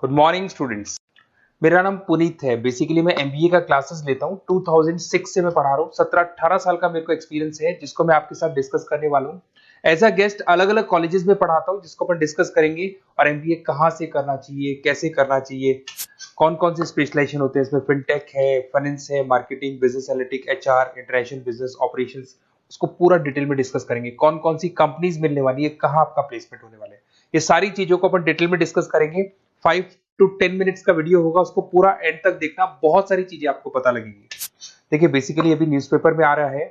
Good morning students. मेरा नाम पुनीत है। बेसिकली मैं एमबीए का क्लासेस लेता हूँ। 2006 से मैं पढ़ा रहा हूँ। 17-18 साल का मेरे को एक्सपीरियंस है, जिसको मैं आपके साथ डिस्कस करने वाला हूँ। एज अ गेस्ट अलग अलग कॉलेजेस में पढ़ाता हूँ, जिसको अपन डिस्कस करेंगे। और एमबीए कहाँ से करना चाहिए, कैसे करना चाहिए, कौन कौन से स्पेशलाइजेशन होते हैं इसमें। फिनटेक है, फाइनेंस है, marketing, business analytic, HR, international business operations, उसको पूरा डिटेल में डिस्कस करेंगे। कौन कौन सी कंपनीज मिलने वाली है, कहाँ आपका प्लेसमेंट होने वाला है, ये सारी चीजों को अपन डिटेल में डिस्कस करेंगे। 5 to 10 मिनट्स का वीडियो होगा, उसको पूरा एंड तक देखना, बहुत सारी चीजें आपको पता लगेंगी। देखिए बेसिकली अभी न्यूज़पेपर में आ रहा है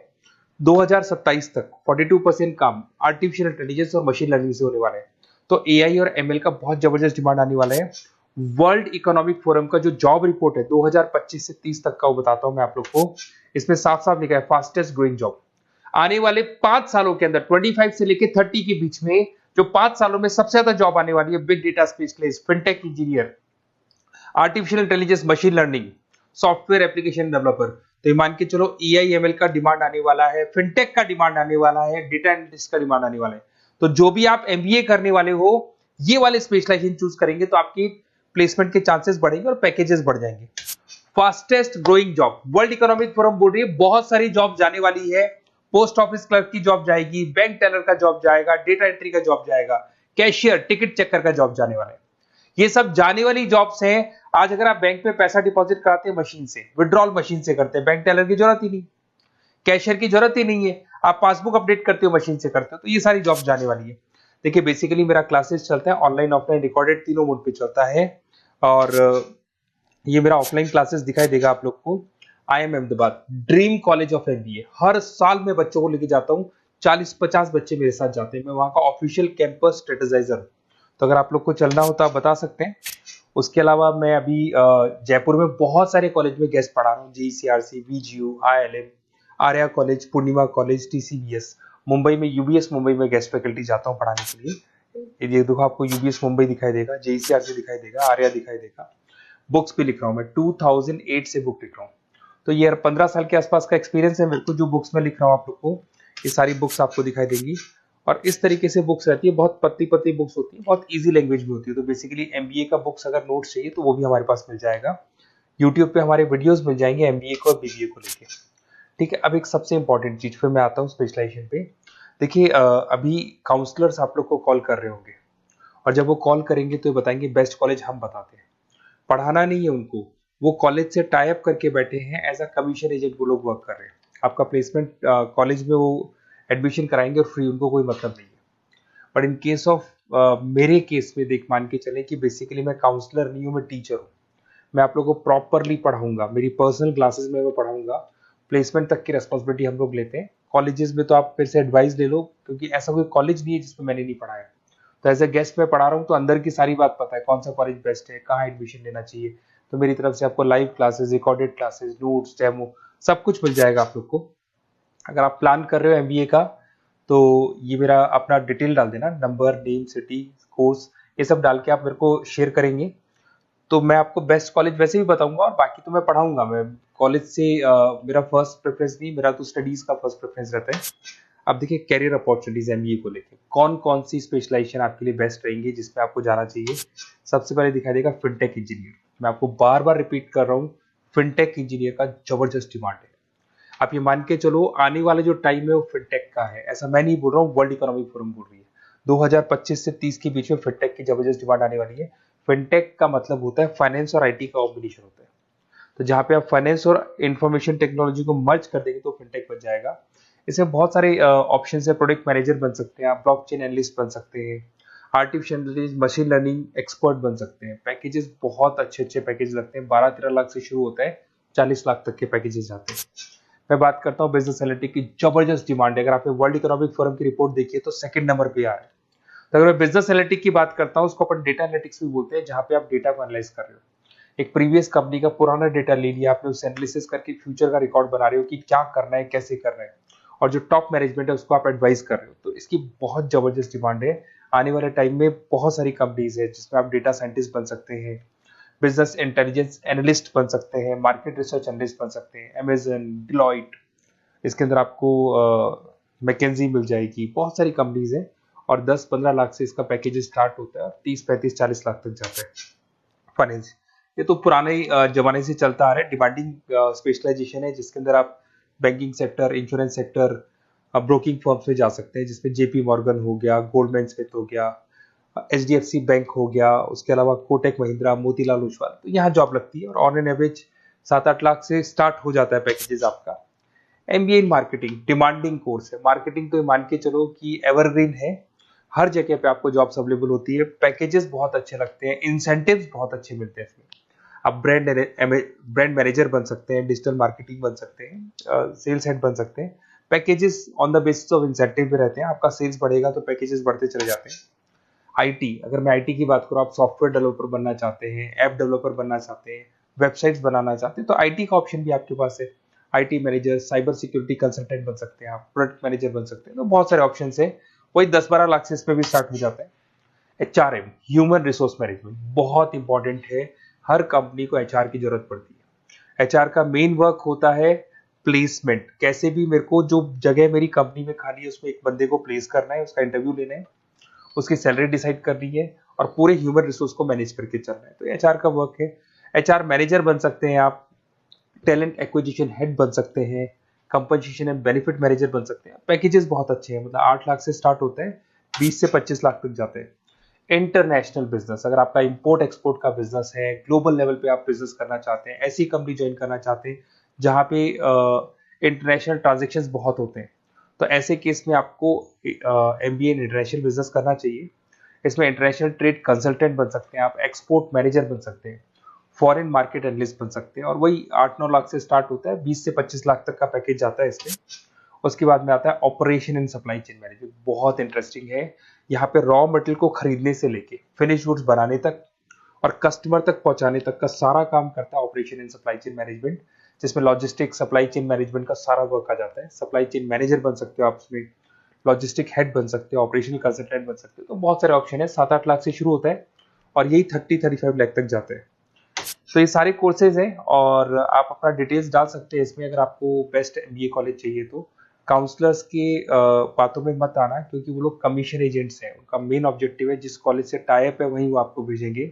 2027 तक 42% काम आर्टिफिशियल इंटेलिजेंस और मशीन लर्निंग से होने वाला है। तो एआई और एमएल का बहुत जबरदस्त डिमांड आने वाला है। वर्ल्ड इकोनॉमिक फोरम का जो जॉब रिपोर्ट है 2025 से 30 तक का, वो बताता हूं मैं आप लोग को। इसमें साफ साफ लिखा है फास्टेस्ट ग्रोइंग जॉब। आने वाले 5 सालों के अंदर 25 से लेकर 30 के बीच में जो 5 सालों में सबसे ज्यादा जॉब आने वाली है, big data specialist, fintech engineer, artificial intelligence, machine learning, software application developer. तो ये मान के चलो एआईएमएल का डिमांड आने वाला है, फिनटेक का डिमांड आने वाला है, डेटा एनालिटिक्स का डिमांड आने वाला है। तो जो भी आप एमबीए करने वाले हो, ये वाले स्पेशलाइजेशन चूज करेंगे तो आपकी प्लेसमेंट के चांसेस बढ़ेंगे और पैकेजेस बढ़ जाएंगे। Fastest growing job, world economic forum बोल रही है बहुत सारी जॉब जाने वाली है। पोस्ट ऑफिस क्लर्क की जॉब जाएगी, बैंक टेलर का जॉब जाएगा, डेटा एंट्री का जॉब जाएगा, कैशियर, टिकट चेकर का जॉब जाने वाला है। ये सब जाने वाली जॉब्स हैं। आज अगर आप बैंक में पैसा डिपॉजिट कराते हैं मशीन से, विड्रॉल मशीन से करते हैं, बैंक टेलर की जरूरत ही नहीं, कैशियर की जरूरत ही नहीं है, आप पासबुक अपडेट करते हो मशीन से करते हो। तो ये सारी जॉब जाने वाली है। देखिए बेसिकली मेरा क्लासेस चलता है ऑनलाइन ऑफलाइन रिकॉर्डेड, तीनों मोड पे चलता है। और ये मेरा ऑफलाइन क्लासेस दिखाई देगा आप लोग को। IIM Ahmedabad, dream college of MBA. हर साल मैं बच्चों को लेके जाता हूँ, 40-50 बच्चे मेरे साथ जाते हैं। मैं वहाँ का ऑफिशियल कैंपस स्ट्रेटेजाइजर हूँ। तो अगर आप लोग को चलना हो तो आप बता सकते हैं। उसके अलावा मैं अभी जयपुर में बहुत सारे कॉलेज में गेस्ट पढ़ा रहा हूँ। जीईसीआरसी, VGU, IILM, आर्या कॉलेज, पूर्णिमा कॉलेज, TCBS। मुंबई में यूबीएस मुंबई में गेस्ट फैकल्टी जाता हूँ पढ़ाने के लिए। ये देखो आपको यूबीएस मुंबई दिखाई देगा, JECRC दिखाई देगा, आर्या दिखाई देगा। बुक्स भी लिख रहा हूँ मैं, 2008 से बुक लिख रहा हूँ। तो ये 15 साल के आसपास का एक्सपीरियंस है मेरे को। जो बुक्स में लिख रहा हूँ आप लोग को, ये सारी बुक्स आपको दिखाई देंगी। और इस तरीके से बुक्स रहती है, बहुत पतली पतली बुक्स होती है, बहुत इजी लैंग्वेज में होती है। तो बेसिकली एमबीए का बुक्स अगर नोट्स चाहिए तो वो भी हमारे पास मिल जाएगा। यूट्यूब पे हमारे वीडियोस मिल जाएंगे एमबीए को और बीबीए को लेके। ठीक है, अब एक सबसे इंपॉर्टेंट चीज फिर मैं आता हूँ स्पेशलाइजेशन पे। देखिए अभी काउंसलर्स आप लोग को कॉल कर रहे होंगे, और जब वो कॉल करेंगे तो बताएंगे बेस्ट कॉलेज हम बताते हैं। पढ़ाना नहीं है उनको, वो कॉलेज से टाई अप करके बैठे हैं, एज अ कमीशन एजेंट वो लोग वर्क कर रहे हैं। आपका प्लेसमेंट कॉलेज में वो एडमिशन कराएंगे और फ्री, उनको कोई मतलब नहीं है। बट इन केस ऑफ मेरे केस में देख मान के चले कि बेसिकली मैं काउंसलर नहीं हूँ, मैं टीचर हूँ। मैं आप लोगों को प्रॉपरली पढ़ाऊंगा, मेरी पर्सनल क्लासेस में मैं पढ़ाऊंगा। प्लेसमेंट तक की रेस्पॉन्सिबिलिटी हम लोग लेते हैं। कॉलेजेस में तो आप फिर से एडवाइस ले लो, क्योंकि ऐसा कोई कॉलेज नहीं है जिसमें मैंने नहीं पढ़ाया। तो एज ए गेस्ट में पढ़ा रहा हूँ तो अंदर की सारी बात पता है, कौन सा कॉलेज बेस्ट है, कहाँ एडमिशन लेना चाहिए। तो मेरी तरफ से आपको live classes, recorded classes, notes, demo सब कुछ मिल जाएगा आप लोग को। अगर आप प्लान कर रहे हो एमबीए का तो ये मेरा अपना डिटेल डाल देना, नंबर, नेम, सिटी, कोर्स, ये सब डाल के आप मेरे को शेयर करेंगे तो मैं आपको बेस्ट कॉलेज वैसे भी बताऊंगा, और बाकी तो मैं पढ़ाऊंगा। मैं कॉलेज से मेरा फर्स्ट प्रेफरेंस नहीं, मेरा तो स्टडीज का फर्स्ट प्रेफरेंस रहता है। अब देखिए कैरियर अपॉर्चुनिटीज एमबीए को लेके कौन कौन सी स्पेशलाइजेशन आपके लिए बेस्ट रहेंगी, जिसमें आपको जाना चाहिए। सबसे पहले दिखाई देगा फिनटेक इंजीनियर। मैं आपको बार बार रिपीट कर रहा हूँ, फिनटेक इंजीनियर का जबरदस्त डिमांड है। आप ये मान के चलो आने वाला जो टाइम है वो फिनटेक का है। ऐसा मैं नहीं बोल रहा हूँ, वर्ल्ड इकोनॉमिक फोरम बोल रही है। 2025 से 30 के बीच में फिनटेक की जबरदस्त डिमांड आने वाली है। फिनटेक का मतलब होता है फाइनेंस और आईटी का कॉम्बिनेशन होता है। तो जहां पे आप फाइनेंस और इंफॉर्मेशन टेक्नोलॉजी को मर्ज कर देंगे तो फिनटेक बन जाएगा। इसमें बहुत सारे ऑप्शन है। प्रोडक्ट मैनेजर बन सकते हैं आप, ब्लॉकचेन एनालिस्ट बन सकते हैं, artificial intelligence, machine learning expert बन सकते हैं। पैकेजेस बहुत अच्छे अच्छे पैकेज लगते हैं, 12-13 लाख से शुरू होता है, 40 लाख तक के पैकेजेस जाते हैं। मैं बात करता हूँ बिजनेस एनालिटिक्स की, जबरदस्त डिमांड है। अगर आपने वर्ल्ड इकोनॉमिक फोरम की रिपोर्ट देखी है तो सेकंड नंबर पे आ रहा है। तो अगर मैं बिजनेस एनालिटिक्स की बात करता हूँ, उसको अपन डेटा एनालिटिक्स भी बोलते हैं, जहां पे आप डेटा को एनालाइज कर रहे हो। एक प्रीवियस कंपनी का पुराना डेटा ले लिया आपने, उसे एनालिसिस करके फ्यूचर का रिकॉर्ड बना रहे हो कि क्या करना है, कैसे करना है, और जो टॉप मैनेजमेंट है उसको आप एडवाइस कर रहे हो। तो इसकी बहुत जबरदस्त डिमांड है। आने वाले टाइम में बहुत सारी कंपनीज है जिसमें आप डेटा साइंटिस्ट बन सकते हैं, बिजनेस इंटेलिजेंस एनालिस्ट बन सकते हैं, मार्केट रिसर्च एनालिस्ट बन सकते हैं, अमेजन, डिलॉइट, इसके अंदर आपको मैकेंजी मिल जाएगी। बहुत सारी कंपनीज हैं और 10-15 लाख से इसका पैकेज स्टार्ट होता है और 30-35-40 लाख तक जाता है। फाइनेंस, ये तो पुराने जमाने से चलता आ रहा है। डिमांडिंग स्पेशलाइजेशन है जिसके अंदर आप banking sector, insurance sector, broking firms में जा सकते हैं, जिसमें जेपी मॉर्गन हो गया, गोल्डमैन स्मिथ हो गया, एचडीएफसी बैंक हो गया, उसके अलावा कोटक महिंद्रा, मोतीलाल ओसवाल, तो यहाँ जॉब लगती है और ऑन एन एवरेज 7-8 लाख से स्टार्ट हो जाता है पैकेजेस आपका। MBA in marketing demanding course है। मार्केटिंग तो मान के चलो कि एवरग्रीन है, हर जगह पे आपको जॉब्स अवेलेबल होती है, पैकेजेस बहुत अच्छे लगते हैं, इंसेंटिव्स बहुत अच्छे मिलते हैं इसमें। आप ब्रांड मैनेजर बन सकते हैं, डिजिटल मार्केटिंग बन सकते हैं, सेल्स हेड बन सकते हैं। Packages on the basis of incentive पे रहते हैं, आपका सेल्स बढ़ेगा तो पैकेजेस बढ़ते चले जाते हैं। आईटी, अगर मैं आईटी की बात करूँ, आप सॉफ्टवेयर डेवलपर बनना चाहते हैं, ऐप डेवलपर बनना चाहते हैं, वेबसाइट्स बनाना चाहते हैं, तो आईटी का ऑप्शन भी आपके पास है। IT manager, cyber security consultant बन सकते हैं आप, प्रोडक्ट मैनेजर बन सकते हैं, तो बहुत सारे ऑप्शन है। वही 10-12 लाख से इसमें भी स्टार्ट हो जाता है। एचआरएम, ह्यूमन रिसोर्स मैनेजमेंट, बहुत इंपॉर्टेंट है। हर कंपनी को एचआर की जरूरत पड़ती है। एचआर का मेन वर्क होता है प्लेसमेंट, कैसे भी मेरे को जो जगह मेरी कंपनी में खाली है उसमें एक बंदे को प्लेस करना है, उसका इंटरव्यू लेना है, उसकी सैलरी डिसाइड करनी है और पूरे ह्यूमन रिसोर्स को मैनेज करके चलना है, तो एचआर का वर्क है। एचआर मैनेजर बन सकते हैं आप, टैलेंट एक्विजिशन हेड बन सकते हैं, कंपनसेशन एंड बेनिफिट मैनेजर बन सकते हैं। पैकेजेस बहुत अच्छे हैं, मतलब 8 लाख से स्टार्ट होते हैं, 20 से 25 लाख तक जाते हैं। इंटरनेशनल बिजनेस, अगर आपका इंपोर्ट एक्सपोर्ट का बिजनेस है, ग्लोबल लेवल पे आप बिजनेस करना चाहते हैं, ऐसी कंपनी ज्वाइन करना चाहते हैं जहां पे इंटरनेशनल ट्रांजेक्शन्स बहुत होते हैं, तो ऐसे केस में आपको एमबीए इन इंटरनेशनल बिजनेस करना चाहिए। इसमें इंटरनेशनल ट्रेड कंसल्टेंट बन सकते हैं आप, एक्सपोर्ट मैनेजर बन सकते हैं, फॉरेन मार्केट एनालिस्ट बन सकते हैं, और वही 8-9 लाख से स्टार्ट होता है, 20 से 25 लाख तक का पैकेज जाता है इसमें। उसके बाद में आता है operation and supply chain management, बहुत इंटरेस्टिंग है। यहाँ पे रॉ मटेरियल को खरीदने से लेके फिनिश गुड्स बनाने तक और कस्टमर तक पहुंचाने तक का सारा काम करता है operation and supply chain management, जिसमें लॉजिस्टिक सप्लाई चेन मैनेजमेंट का सारा वर्क आ जाता है। सप्लाई चेन मैनेजर बन सकते हो आप इसमें, लॉजिस्टिक हेड बन सकते हो, ऑपरेशनल कंसल्टेंट बन सकते हो, तो बहुत सारे ऑप्शन है। 7-8 लाख से शुरू होता है और यही 30-35 लाख तक जाते हैं। तो ये सारे कोर्सेज हैं और आप अपना डिटेल्स डाल सकते हैं इसमें। अगर आपको बेस्ट एमबीए कॉलेज चाहिए तो काउंसलर्स के बातों में मत आना, क्योंकि वो लोग कमीशन एजेंट्स हैं। उनका मेन ऑब्जेक्टिव है जिस कॉलेज से टाई अप है वहीं वो आपको भेजेंगे,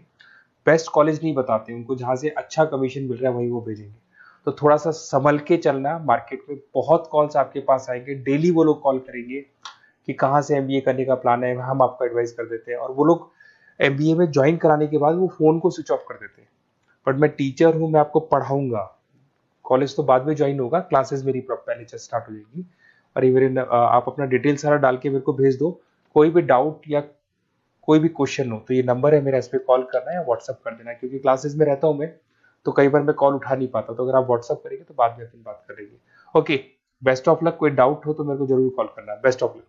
बेस्ट कॉलेज नहीं बताते उनको, जहाँ से अच्छा कमीशन मिल रहा है वहीं वो भेजेंगे। तो थोड़ा सा संभल के चलना, मार्केट में बहुत कॉल्स आपके पास आएंगे, डेली वो लोग कॉल करेंगे कि कहाँ से एमबीए करने का प्लान है, हम आपको एडवाइस कर देते हैं, और वो लोग एमबीए में ज्वाइन कराने के बाद वो फोन को स्विच ऑफ कर देते हैं। बट मैं टीचर हूँ, मैं आपको पढ़ाऊंगा, कॉलेज तो बाद में ज्वाइन होगा, क्लासेस मेरी पहले से स्टार्ट हो जाएगी। और ये मेरे आप अपना डिटेल सारा डाल के मेरे को भेज दो। कोई भी डाउट या कोई भी क्वेश्चन हो तो ये नंबर है मेरा, इस पर कॉल करना या व्हाट्सअप कर देना, क्योंकि क्लासेस में रहता हूँ मैं, तो कई बार मैं कॉल उठा नहीं पाता, तो अगर आप व्हाट्सअप करेंगे तो बाद में अपन बात करेंगे। Okay, best of luck. कोई डाउट हो तो मेरे को जरूर कॉल करना। Best of luck.